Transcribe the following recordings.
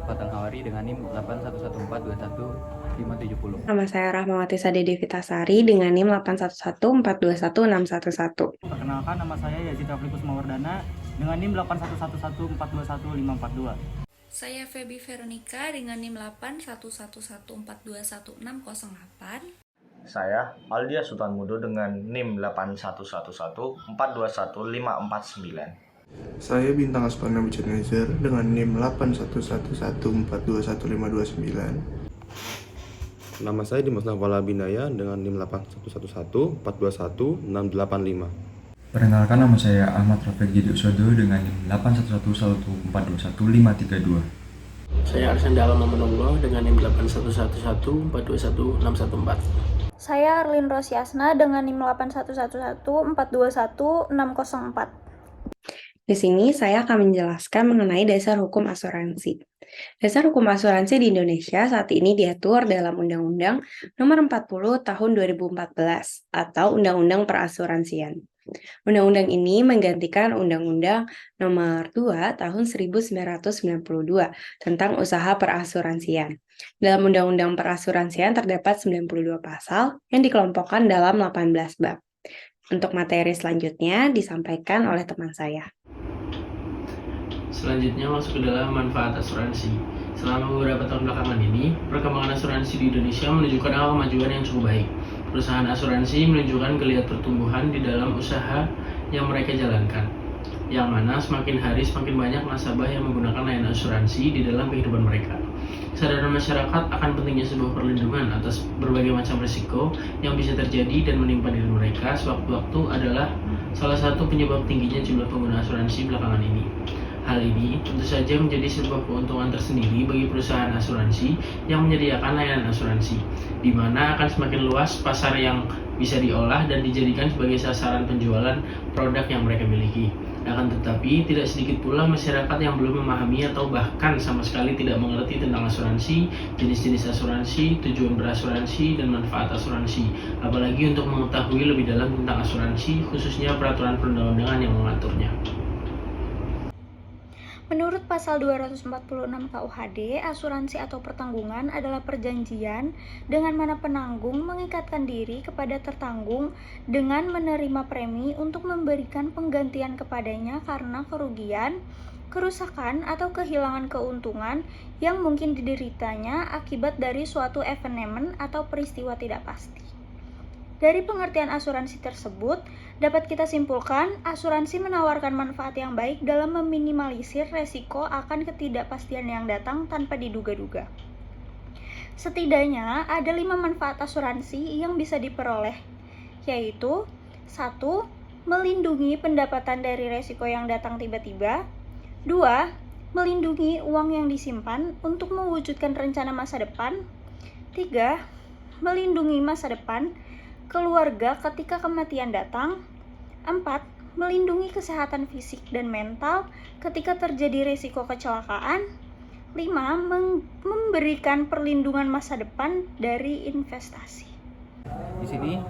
Patanghawari dengan NIM 811421570. Nama saya Rahmawati Sadede Vitasari dengan NIM 811421611. Perkenalkan, nama saya Yazid Raflikus Mawardana dengan NIM 811421542. Saya Feby Veronica dengan NIM 81114211608. Saya Aldia Sultan Mudo dengan NIM 81114211549. Saya Bintang Asparna Bicanezer dengan NIM 81114215219. Nama saya Dimas Nafala Binaya dengan NIM 811421685. Perkenalkan, nama saya Ahmad Rafiq Jidi Usodo dengan NIM 81114211532. Saya Arsenda Alam Mamanullah dengan NIM 8111421611614. Saya Arlin Rosiasna dengan NIM 811421604. Di sini saya akan menjelaskan mengenai dasar hukum asuransi. Dasar hukum asuransi di Indonesia saat ini diatur dalam Undang-Undang Nomor 40 Tahun 2014 atau Undang-Undang Perasuransian. Undang-undang ini menggantikan Undang-Undang Nomor 2 Tahun 1992 tentang usaha perasuransian. Dalam Undang-Undang Perasuransian terdapat 92 pasal yang dikelompokkan dalam 18 bab. Untuk materi selanjutnya disampaikan oleh teman saya. Selanjutnya masuk ke dalam manfaat asuransi. Selama beberapa tahun belakangan ini, perkembangan asuransi di Indonesia menunjukkan kemajuan yang cukup baik. Perusahaan asuransi menunjukkan geliat pertumbuhan di dalam usaha yang mereka jalankan, yang mana semakin hari semakin banyak nasabah yang menggunakan layanan asuransi di dalam kehidupan mereka. Kesadaran masyarakat akan pentingnya sebuah perlindungan atas berbagai macam risiko yang bisa terjadi dan menimpa diri mereka sewaktu-waktu adalah salah satu penyebab tingginya jumlah pengguna asuransi belakangan ini. Hal ini tentu saja menjadi sebuah keuntungan tersendiri bagi perusahaan asuransi yang menyediakan layanan asuransi, di mana akan semakin luas pasar yang bisa diolah dan dijadikan sebagai sasaran penjualan produk yang mereka miliki. Akan tetapi, tidak sedikit pula masyarakat yang belum memahami atau bahkan sama sekali tidak mengerti tentang asuransi, jenis-jenis asuransi, tujuan berasuransi, dan manfaat asuransi. Apalagi untuk mengetahui lebih dalam tentang asuransi, khususnya peraturan perundang-undangan yang mengaturnya. Menurut pasal 246 KUHD, asuransi atau pertanggungan adalah perjanjian dengan mana penanggung mengikatkan diri kepada tertanggung dengan menerima premi untuk memberikan penggantian kepadanya karena kerugian, kerusakan, atau kehilangan keuntungan yang mungkin dideritanya akibat dari suatu evenement atau peristiwa tidak pasti. Dari pengertian asuransi tersebut, dapat kita simpulkan, asuransi menawarkan manfaat yang baik dalam meminimalisir resiko akan ketidakpastian yang datang tanpa diduga-duga. Setidaknya ada 5 manfaat asuransi yang bisa diperoleh, yaitu 1. Melindungi pendapatan dari resiko yang datang tiba-tiba. 2. Melindungi uang yang disimpan untuk mewujudkan rencana masa depan. 3. Melindungi masa depan keluarga ketika kematian datang. 4. Melindungi kesehatan fisik dan mental ketika terjadi risiko kecelakaan. 5. Memberikan perlindungan masa depan dari investasi. Di sini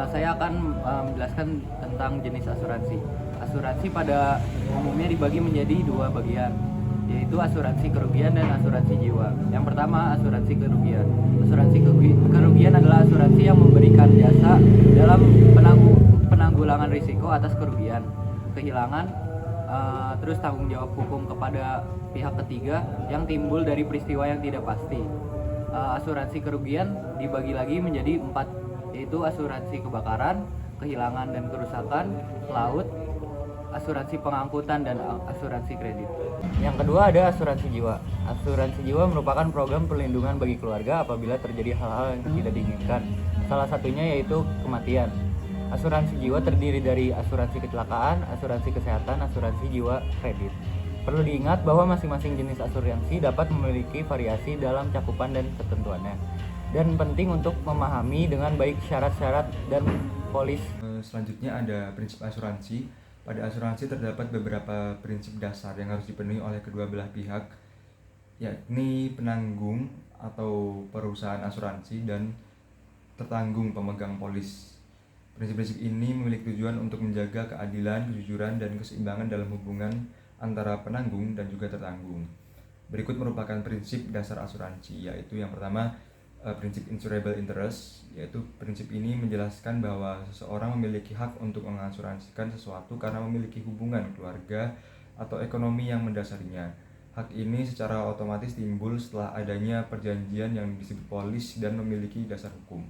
saya akan menjelaskan tentang jenis asuransi. Asuransi pada umumnya dibagi menjadi 2 bagian, yaitu asuransi kerugian dan asuransi jiwa. Yang pertama, asuransi kerugian. Asuransi kerugian adalah asuransi yang memberikan jasa dalam penanggulangan risiko atas kerugian, kehilangan, terus tanggung jawab hukum kepada pihak ketiga yang timbul dari peristiwa yang tidak pasti. Asuransi kerugian dibagi lagi menjadi 4, yaitu asuransi kebakaran, kehilangan dan kerusakan, laut, asuransi pengangkutan, dan asuransi kredit. Yang kedua ada asuransi jiwa. Asuransi jiwa merupakan program perlindungan bagi keluarga apabila terjadi hal-hal yang tidak diinginkan. Salah satunya yaitu kematian. Asuransi jiwa terdiri dari asuransi kecelakaan, asuransi kesehatan, asuransi jiwa, kredit. Perlu diingat bahwa masing-masing jenis asuransi dapat memiliki variasi dalam cakupan dan ketentuannya. Dan penting untuk memahami dengan baik syarat-syarat dan polis. Selanjutnya ada prinsip asuransi. Pada asuransi terdapat beberapa prinsip dasar yang harus dipenuhi oleh kedua belah pihak, yakni penanggung atau perusahaan asuransi dan tertanggung pemegang polis. Prinsip-prinsip ini memiliki tujuan untuk menjaga keadilan, kejujuran, dan keseimbangan dalam hubungan antara penanggung dan juga tertanggung. Berikut merupakan prinsip dasar asuransi, yaitu yang pertama prinsip insurable interest, yaitu prinsip ini menjelaskan bahwa seseorang memiliki hak untuk mengasuransikan sesuatu karena memiliki hubungan keluarga atau ekonomi yang mendasarinya. Hak ini secara otomatis timbul setelah adanya perjanjian yang disebut polis dan memiliki dasar hukum.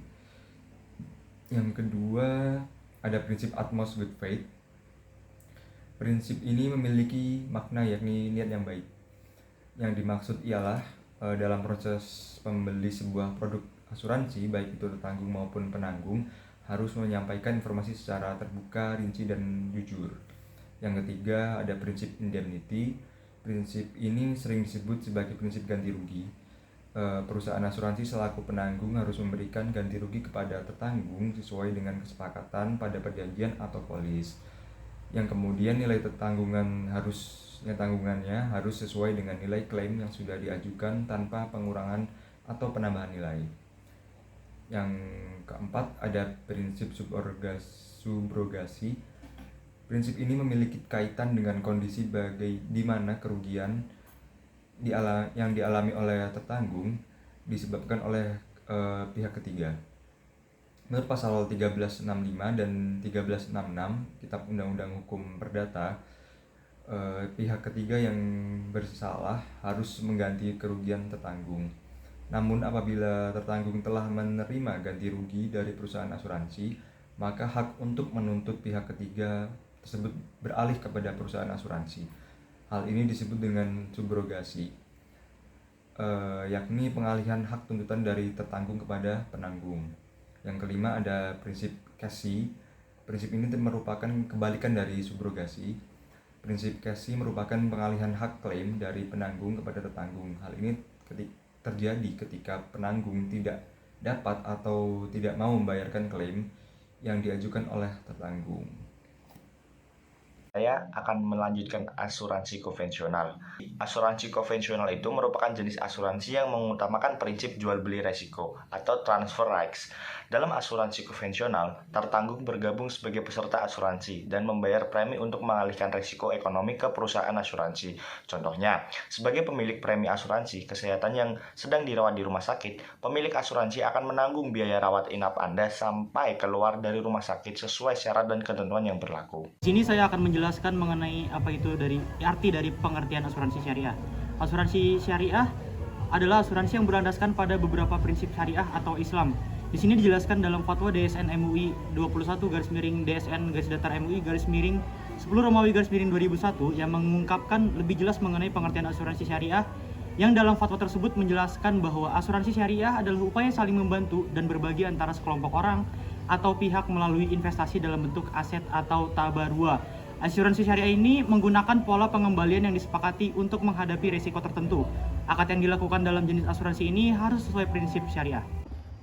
Yang kedua, ada prinsip utmost good faith. Prinsip ini memiliki makna yakni niat yang baik. Yang dimaksud ialah dalam proses pembeli sebuah produk asuransi, baik itu tertanggung maupun penanggung, harus menyampaikan informasi secara terbuka, rinci, dan jujur. Yang ketiga, ada prinsip indemnity. Prinsip ini sering disebut sebagai prinsip ganti rugi. Perusahaan asuransi selaku penanggung harus memberikan ganti rugi kepada tertanggung sesuai dengan kesepakatan pada perjanjian atau polis. Yang kemudian nilai tanggungannya harus sesuai dengan nilai klaim yang sudah diajukan tanpa pengurangan atau penambahan nilai. Yang keempat, ada prinsip subrogasi. Prinsip ini memiliki kaitan dengan kondisi di mana kerugian yang dialami oleh tertanggung disebabkan oleh pihak ketiga. Menurut pasal 1365 dan 1366 Kitab Undang-Undang Hukum Perdata, pihak ketiga yang bersalah harus mengganti kerugian tertanggung. Namun apabila tertanggung telah menerima ganti rugi dari perusahaan asuransi, maka hak untuk menuntut pihak ketiga tersebut beralih kepada perusahaan asuransi. Hal ini disebut dengan subrogasi, yakni pengalihan hak tuntutan dari tertanggung kepada penanggung. Yang kelima, ada prinsip Casey. Prinsip ini merupakan kebalikan dari subrogasi. Prinsip Casey merupakan pengalihan hak klaim dari penanggung kepada tertanggung. Hal ini terjadi ketika penanggung tidak dapat atau tidak mau membayarkan klaim yang diajukan oleh tertanggung. Saya akan melanjutkan asuransi konvensional. Asuransi konvensional itu merupakan jenis asuransi yang mengutamakan prinsip jual beli resiko atau transfer risk. Dalam asuransi konvensional, tertanggung bergabung sebagai peserta asuransi dan membayar premi untuk mengalihkan risiko ekonomi ke perusahaan asuransi. Contohnya, sebagai pemilik premi asuransi kesehatan yang sedang dirawat di rumah sakit, pemilik asuransi akan menanggung biaya rawat inap Anda sampai keluar dari rumah sakit sesuai syarat dan ketentuan yang berlaku. Di sini saya akan menjelaskan mengenai apa itu arti dari pengertian asuransi syariah. Asuransi syariah adalah asuransi yang berlandaskan pada beberapa prinsip syariah atau Islam. Di sini dijelaskan dalam fatwa DSN MUI 21/DSN/MUI/10 Romawi/2001 yang mengungkapkan lebih jelas mengenai pengertian asuransi syariah, yang dalam fatwa tersebut menjelaskan bahwa asuransi syariah adalah upaya saling membantu dan berbagi antara sekelompok orang atau pihak melalui investasi dalam bentuk aset atau tabarua. Asuransi syariah ini menggunakan pola pengembalian yang disepakati untuk menghadapi risiko tertentu. Akad yang dilakukan dalam jenis asuransi ini harus sesuai prinsip syariah.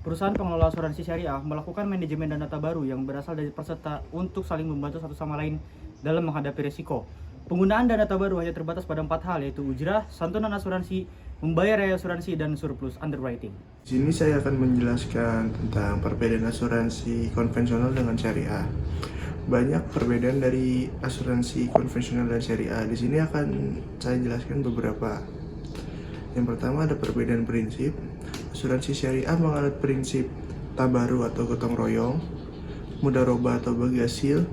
Perusahaan pengelola asuransi syariah melakukan manajemen dana tabaru yang berasal dari peserta untuk saling membantu satu sama lain dalam menghadapi risiko. Penggunaan dana tabaru hanya terbatas pada 4 hal, yaitu ujrah, santunan asuransi, membayar asuransi, dan surplus underwriting. Di sini saya akan menjelaskan tentang perbedaan asuransi konvensional dengan syariah. Banyak perbedaan dari asuransi konvensional dan syariah. Di sini akan saya jelaskan beberapa. Yang pertama, ada perbedaan prinsip. Asuransi syariah menganut prinsip tabaru atau gotong royong, mudharabah atau bagi hasil,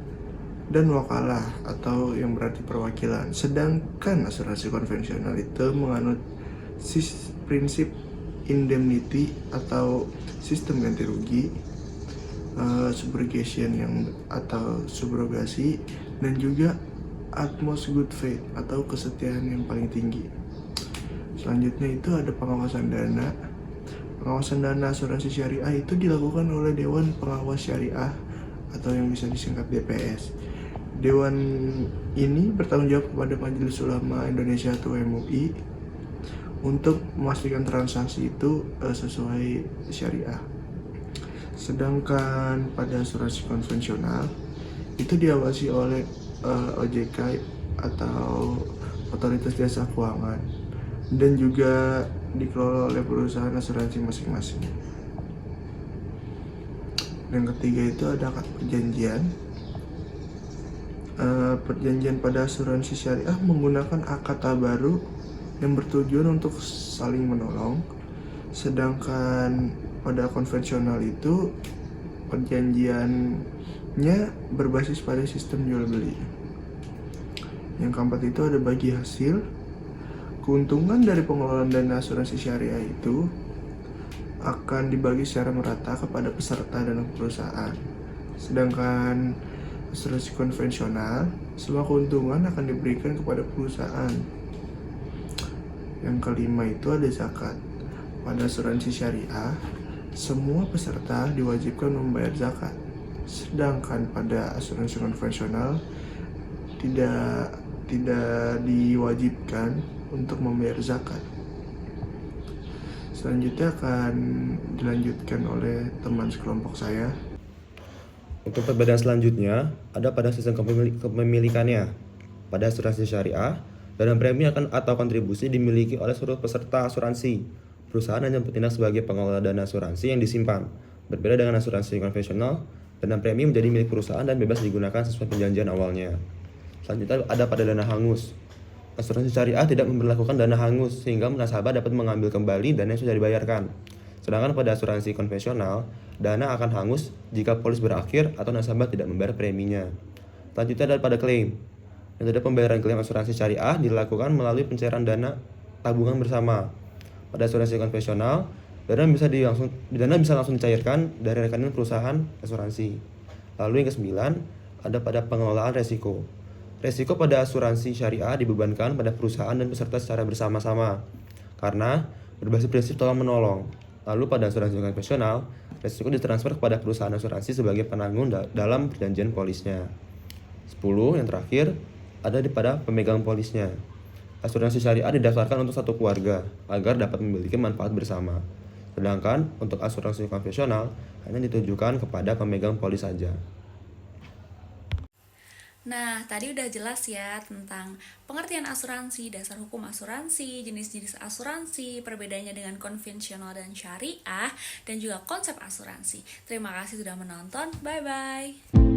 dan wakalah atau yang berarti perwakilan. Sedangkan asuransi konvensional itu menganut prinsip indemnity atau sistem ganti rugi, subrogation atau subrogasi, dan juga utmost good faith atau kesetiaan yang paling tinggi. Selanjutnya itu ada pengawasan dana. Pengawasan dana asuransi syariah itu dilakukan oleh Dewan Pengawas Syariah atau yang bisa disingkat DPS. Dewan ini bertanggung jawab kepada Majelis Ulama Indonesia atau MUI untuk memastikan transaksi itu sesuai syariah. Sedangkan pada asuransi konvensional itu diawasi oleh OJK atau Otoritas Jasa Keuangan dan juga dikelola oleh perusahaan asuransi masing-masing. Yang ketiga itu ada akad perjanjian. Perjanjian pada asuransi syariah menggunakan akad tabaru yang bertujuan untuk saling menolong. Sedangkan pada konvensional itu perjanjiannya berbasis pada sistem jual beli. Yang keempat itu ada bagi hasil. Keuntungan dari pengelolaan dana asuransi syariah itu akan dibagi secara merata kepada peserta dan perusahaan. Sedangkan asuransi konvensional, semua keuntungan akan diberikan kepada perusahaan. Yang kelima itu ada zakat. Pada asuransi syariah, semua peserta diwajibkan membayar zakat. Sedangkan pada asuransi konvensional tidak diwajibkan untuk membayar zakat. Selanjutnya akan dilanjutkan oleh teman sekelompok saya. Untuk perbedaan selanjutnya, ada pada sistem kepemilikannya. Pada asuransi syariah, dana premi akan atau kontribusi dimiliki oleh seluruh peserta asuransi. Perusahaan hanya bertindak sebagai pengelola dana asuransi yang disimpan. Berbeda dengan asuransi konvensional, dana premi menjadi milik perusahaan dan bebas digunakan sesuai perjanjian awalnya. Selanjutnya ada pada dana hangus. Asuransi syariah tidak memperlakukan dana hangus sehingga nasabah dapat mengambil kembali dana yang sudah dibayarkan. Sedangkan pada asuransi konvensional, dana akan hangus jika polis berakhir atau nasabah tidak membayar preminya. Selanjutnya ada pada klaim. Metode pembayaran klaim asuransi syariah dilakukan melalui pencairan dana tabungan bersama. Pada asuransi konvensional, dana bisa langsung dicairkan dari rekening perusahaan asuransi. Lalu yang ke-9, ada pada pengelolaan resiko. Resiko pada asuransi syariah dibebankan pada perusahaan dan peserta secara bersama-sama karena berbasis prinsip tolong-menolong. Lalu pada asuransi konvensional, resiko ditransfer kepada perusahaan asuransi sebagai penanggung dalam perjanjian polisnya. 10, yang terakhir, ada pada pemegang polisnya. Asuransi syariah didaftarkan untuk satu keluarga agar dapat memiliki manfaat bersama. Sedangkan untuk asuransi konvensional hanya ditujukan kepada pemegang polis saja. Nah, tadi udah jelas ya tentang pengertian asuransi, dasar hukum asuransi, jenis-jenis asuransi, perbedaannya dengan konvensional dan syariah, dan juga konsep asuransi. Terima kasih sudah menonton, bye-bye.